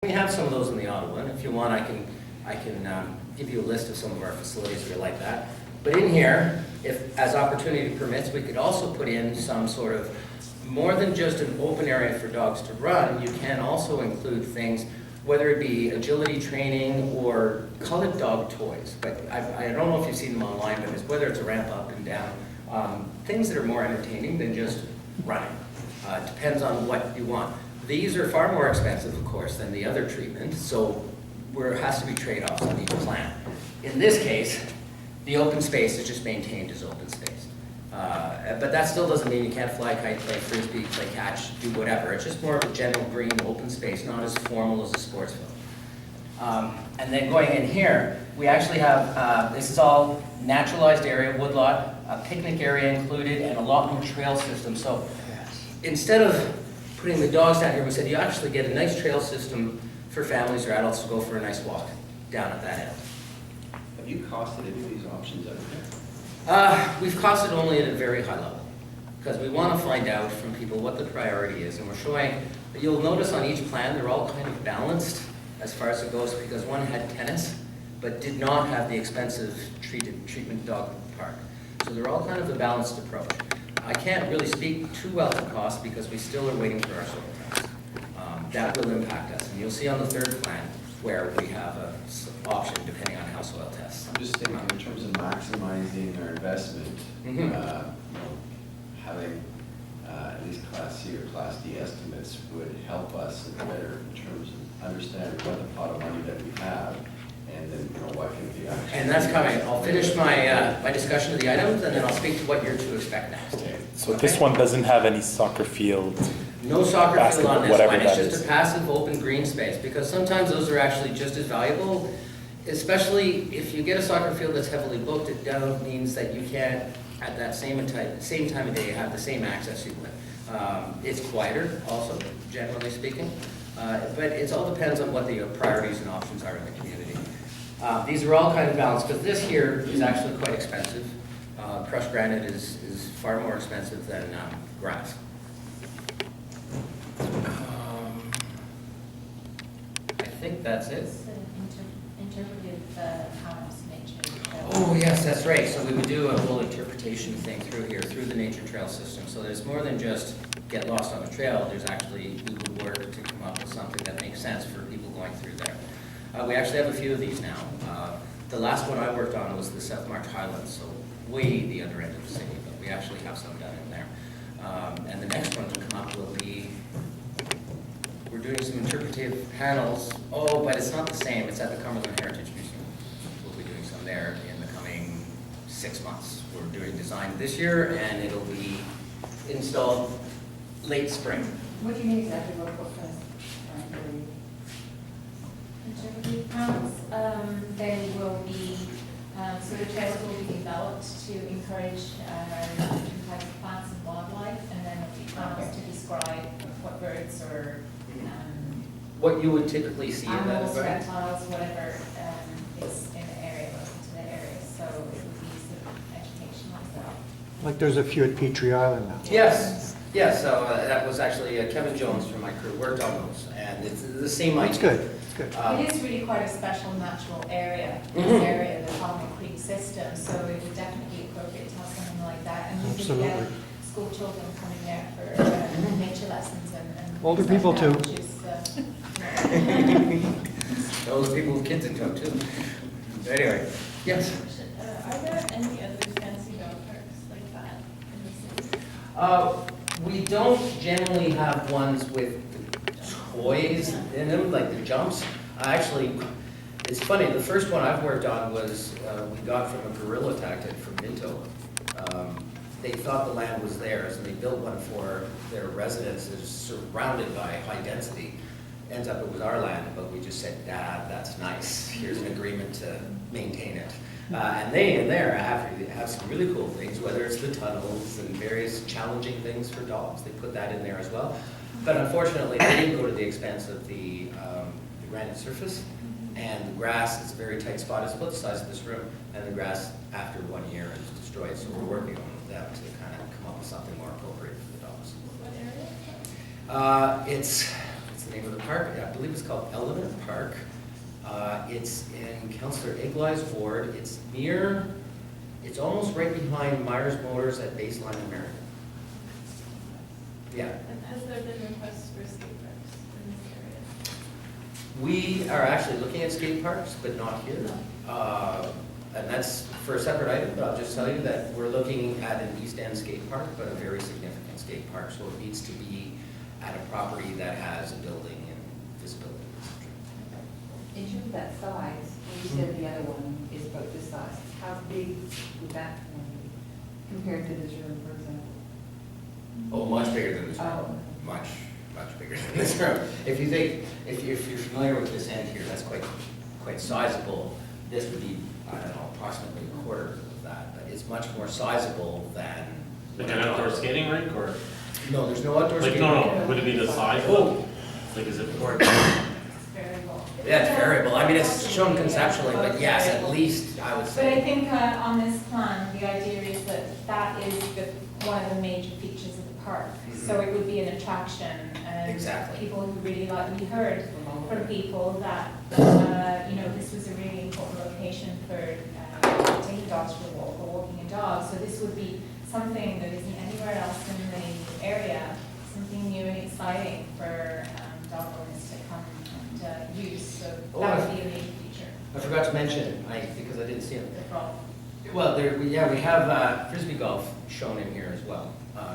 We have some of those in the Ottawa, and if you want, I can give you a list of some of our facilities that are like that. But in here, if as opportunity permits, we could also put in some sort of, more than just an open area for dogs to run, you can also include things, whether it be agility training or colored dog toys. But I don't know if you've seen them online, but whether it's a ramp up and down, things that are more entertaining than just running. It depends on what you want. These are far more expensive, of course, than the other treatment, so there has to be trade-offs on each plan. In this case, the open space is just maintained as open space. But that still doesn't mean you can't fly, kite, play frisbee, play catch, do whatever. It's just more of a general green open space, not as formal as a sports field. And then going in here, we actually have, this is all naturalized area, woodlot, a picnic area included, and a lot more trail system. So instead of putting the dogs down here, we said you actually get a nice trail system for families or adults to go for a nice walk down at that end. Have you costed any of these options out there? We've costed only at a very high level, because we want to find out from people what the priority is, and we're showing, you'll notice on each plan, they're all kind of balanced as far as it goes, because one had tennis, but did not have the expensive treatment dog park. So they're all kind of a balanced approach. I can't really speak too well to cost because we still are waiting for our soil test. That will impact us. And you'll see on the third plan where we have an option depending on how soil tests. I'm just thinking in terms of maximizing our investment, having at least Class C or Class D estimates would help us better in terms of understanding what the pot of money that we have, and then what can be actually. And that's coming. I'll finish my my discussion of the items, and then I'll speak to what you're to expect next. Okay. So this one doesn't have any soccer field. No soccer field on this whatever one. It's that just is. a passive open green space, because sometimes those are actually just as valuable, especially if you get a soccer field that's heavily booked. It down means that you can't, at that same time of day, have the same access you would. It's quieter also, generally speaking, but it all depends on what the priorities and options are in the community. These are all kind of balanced, because this here is actually quite expensive. Crushed granite is far more expensive than grass. I think that's it. It's an interpretive house nature. Oh, yes, that's right. So we would do a whole interpretation thing through here, through the nature trail system. So there's more than just get lost on the trail. There's actually, we would work to come up with something that makes sense for people going through there. We actually have a few of these now. The last one I worked on was the South March Highlands, so way the other end of the city, but we actually have some done in there. And the next one to come up will be, we're doing some interpretive panels. Oh, but it's not the same. It's at the Cumberland Heritage Museum. We'll be doing some there in the coming 6 months. We're doing design this year, and it'll be installed late spring. What do you mean exactly? What first? Interpretive house, they will be, so the trails will be developed to encourage different types of plants and wildlife, and then there'll be panels to describe what birds or What you would typically see in that, animals, right? reptiles, whatever is in the area, local to the area. So it would be sort of educational as well. Like there's a few at Petrie Island now. Yes, yes. So that was actually Kevin Jones from my crew worked on those, and it's the same idea. That's good, that's good. It is really quite a special natural area, this Mhm. area, the Common Creek system, so it would definitely be appropriate to have something like that. And we could get Absolutely. school children coming there for nature lessons and. Older stuff people now, too. which is, Those people with kids in tow too. Anyway, yes. Are there any other fancy dog parks like that in the city? We don't generally have ones with toys in them, like the jumps. Actually, it's funny, the first one I've worked on was, we got from a guerrilla tactic from Minto. They thought the land was theirs, and they built one for their residences surrounded by high density. Ends up it was our land, but we just said, Dad, that's nice. Here's an agreement to maintain it. And they in there have some really cool things, whether it's the tunnels and various challenging things for dogs. They put that in there as well. But unfortunately, they didn't go to the expense of the granite surface. And the grass is a very tight spot. It's about the size of this room. And the grass, after 1 year, is destroyed. So we're working on them to kind of come up with something more appropriate for the dogs. What area? It's the name of the park? I believe it's called Eleanor Park. It's in Councillor Eglai's ward. It's almost right behind Myers Motors at Baseline America. Yeah. And has there been requests for skate parks in this area? We are actually looking at skate parks, but not here. And that's for a separate item, but I'll just tell you that we're looking at an East End skate park, but a very significant skate park. So it needs to be at a property that has a building and visibility. In terms of that size, you said the other one is about this size. How big would that one be compared to this room, for example? Oh, much bigger than this room. Oh. Much bigger than this room. If you think, if you're familiar with this end here, that's quite sizable. This would be, I don't know, approximately a quarter of that, but it's much more sizable than. Like an outdoor skating rink or, No, there's no outdoor like, skating. no, would it be the size? Oh. Like, is it, or, It's variable. Yeah, it's variable. I mean, it's shown conceptually, but yes, at least I would But I say. think on this plan, the idea is that that is one of the major features of the park. So it would be an attraction, and Exactly. people who really like, we heard from people that, this was a really important location for taking dogs for a walk or walking a dog. So this would be something that isn't anywhere else in the area, something new and exciting for dog owners to come and use. So Oh, that would be a major feature. I forgot to mention, because I didn't see it. The problem. Well, we have Frisbee golf shown in here as well,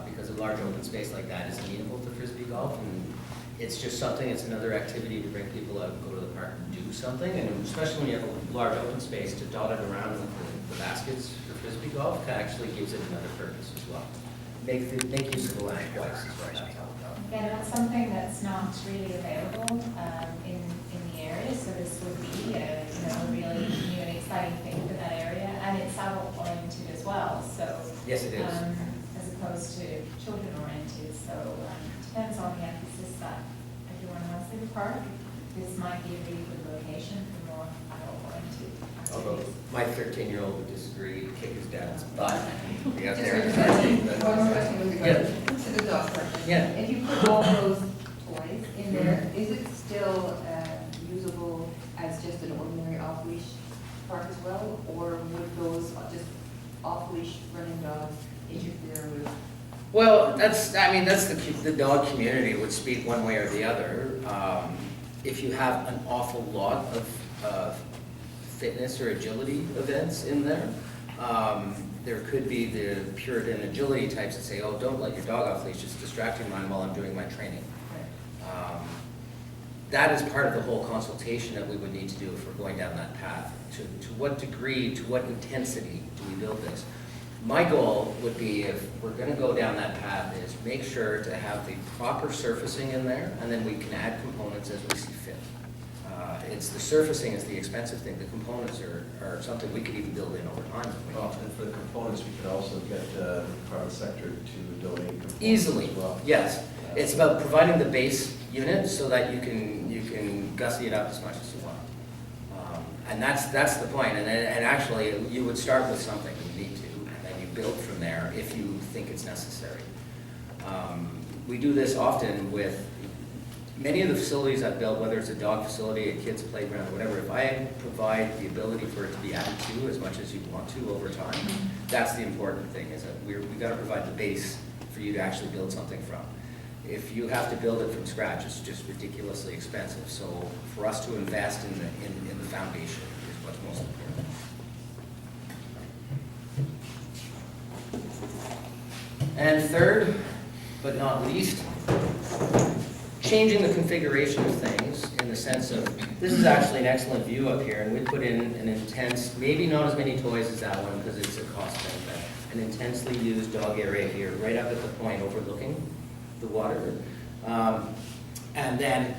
because a large open space like that is amenable to Frisbee golf, and it's just something, it's another activity to bring people out and go to the park and do something, and especially when you have a large open space, to dot it around with the baskets for Frisbee golf actually gives it another purpose as well. Make use of the land twice is what that's all about. Again, that's something that's not really available in the area, so this would be a really new and exciting thing for that area, and it's adult oriented as well, so. Yes, it is. As opposed to children oriented, so depends on the emphasis that everyone wants in the park. This might be a really good location for more adult oriented Although activities. my 13-year-old would disagree, kick his dad's butt. Be out Just there. one question with regard to the dog park. Yeah. If you put all those toys in there, is it still usable as just an ordinary off-leash park as well? Or would those just off-leash running dogs interfere with? Well, that's the dog community would speak one way or the other. If you have an awful lot of fitness or agility events in there, there could be the Puritan agility types that say, oh, don't let your dog off leash, it's distracting mine while I'm doing my training. That is part of the whole consultation that we would need to do if we're going down that path. To what degree, to what intensity do we build this? My goal would be, if we're gonna go down that path, is make sure to have the proper surfacing in there, and then we can add components as we see fit. It's the surfacing is the expensive thing. The components are something we could even build in over time. if we need Well, to. and for the components, we could also get the private sector to donate components Easily, as well. yes. It's about providing the base unit so that you can gussy it up as much as you want. And that's the point. And actually, you would start with something you need to, and then you build from there if you think it's necessary. We do this often with many of the facilities I've built, whether it's a dog facility, a kid's playground, whatever. If I provide the ability for it to be added to as much as you want to over time, that's the important thing, is that we've got to provide the base for you to actually build something from. If you have to build it from scratch, it's just ridiculously expensive. So for us to invest in the foundation is what's most important. And third, but not least, changing the configuration of things in the sense of, this is actually an excellent view up here, and we put in an intense, maybe not as many toys as that one because it's a cost thing, but an intensely used dog area here, right up at the point overlooking the water. And then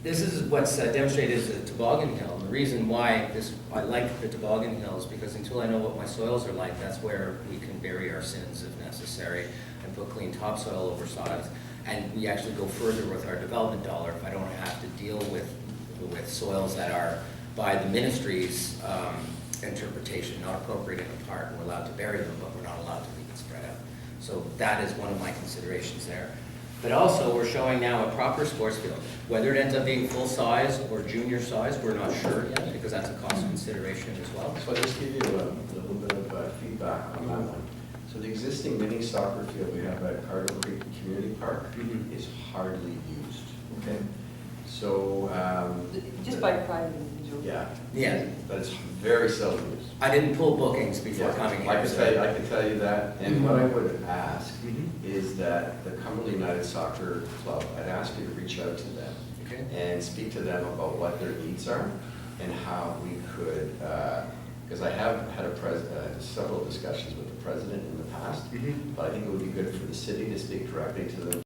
this is what's demonstrated as a toboggan hill. And the reason why I like the toboggan hill is because until I know what my soils are like, that's where we can bury our sins if necessary and put clean topsoil over soils. And we actually go further with our development dollar if I don't have to deal with soils that are, by the ministry's interpretation, not appropriate in the park. We're allowed to bury them, but we're not allowed to leave it spread out. So that is one of my considerations there. But also, we're showing now a proper sports field. Whether it ends up being full size or junior size, we're not sure yet, because that's a cost consideration as well. So I'll just give you a little bit of feedback on that one. So the existing mini soccer field we have at Cardinal Creek Community Park Mhm. is hardly used, okay? So, Just by private individuals. yeah. Yeah. But it's very seldom used. I didn't pull bookings before Yeah, coming here. I can tell you that, and what I would ask Mhm. is that the Cumberland United Soccer Club, I'd ask you to reach out to them Okay. and speak to them about what their needs are and how we could, because I have had several discussions with the president in the past, Mhm. but I think it would be good for the city to speak directly to them